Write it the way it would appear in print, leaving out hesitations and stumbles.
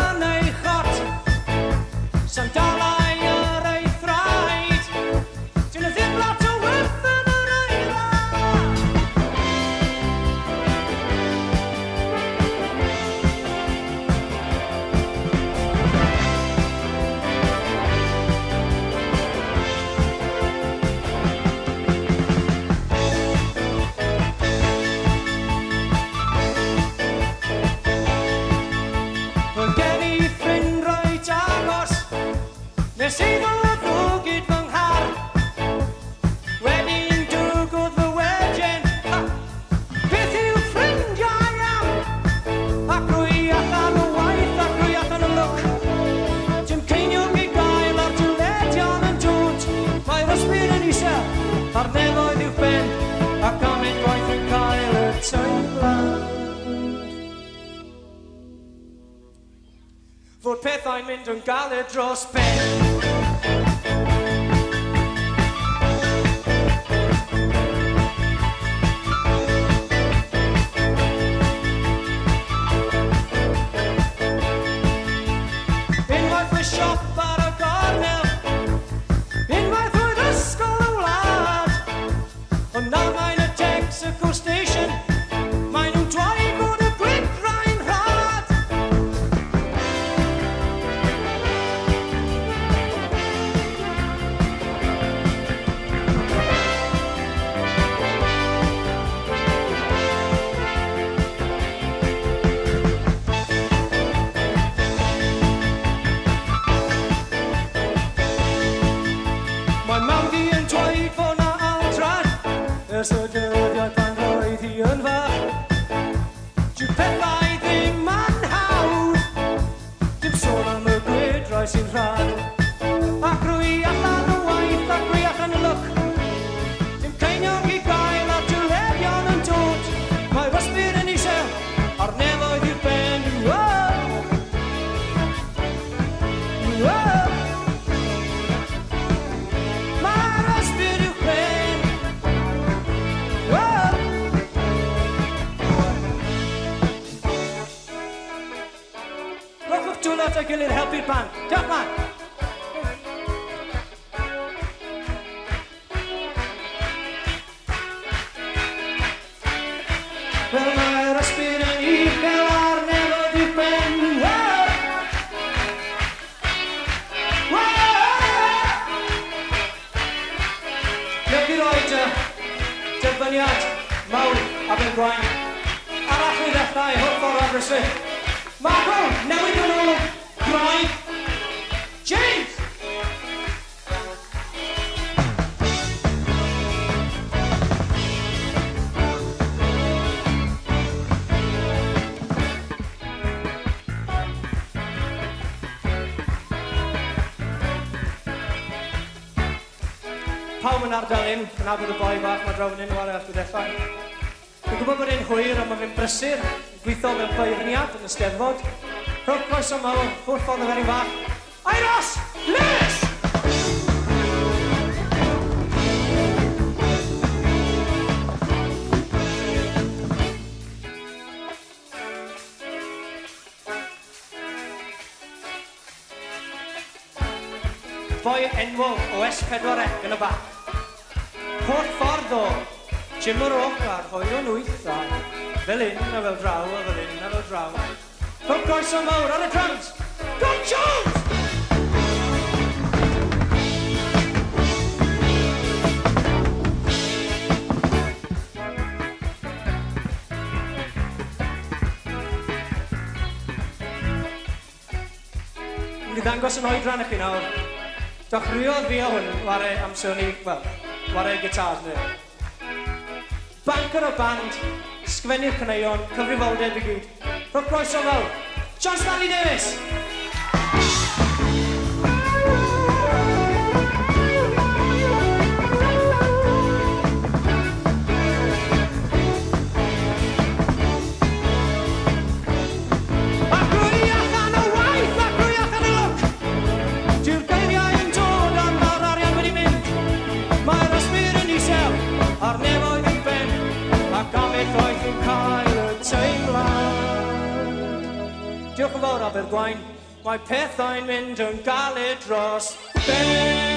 yn ei chot Sa'n dalau yr ei thraid Dyn nhw ddim lot o werth yn yr eira Roedd gen I ffrind reit agos Nes I ddod o gyd fy nghar Wedi'n dwgodd fy wedyn Beth yw ffrindiau am Ac rwy allan o waith ac rwy allan o lwc Dim ceiniog I gael ar dyledion yn dod Mae'r ysbryd yn isel A'r nefoedd i'w ben Ac am ein gwaith yn cael y teimlad Fod pethau'n mynd yn galed dros ben Unwaith fy siop ar y gornel Unwaith oedd ysgol y wlad Ond nawr mae'n y Texaco Station Maen nhw'n dweud bod y gwydrai'n rhad Mae mam fi yn dweud bod 'na aldran Ers y dyddiau pan roedd hi yn fach Dyw pethau ddim yn hawdd Dim sôn am y gwydrau sy'n rhad Ac rwy allan o waith ac rwy allan o lwc Dim ceiniog I gael ar dyledion yn dod Mae'r ysbryd yn isel A'r nefoedd i'w ben Mae'r ysbryd i'w ben Rhowch dwylo at ei gilydd helpu'r band Diolch man Wel mae'r ysbryd yn uchel a'r nefoedd i'w ben Newch I roed dyfyniad mawr a fe'n gwain Arall i ddechrau hwrdd ffordd Aberystwyth Marco, newid yn ôl Graig James Pawb yn ardal hyn, yn abod y boi bach mae draw yn un o arall o ddechrau Dwi'n gwybod bod e'n hwyr a mae fe'n brysur Gweithio fel beirniad yn y Steddfod Rhowch croeso mawr, wrth ffordd o ferin fach Iros Lewis! Boi enwol o S4C yn y bac Holl ffordd o Jim o'r oc ar hwyr o'n wyth a fel un a fel draw a fel un a fel draw Rhowch croeso mawr ar y drums Go Jones! Dwi'n ddangos yn oedran i chi nawr Dochreuodd fi o hwn ware amser ni, wel, ware gitars ni Banker o band, sgwennu'r caneuon, cyfrifoldeb I gyd Rhowch croeso mawr, John Stanley Davis! Diolch yn fawr Abergwaun, mae pethau'n mynd yn galed dros. Be?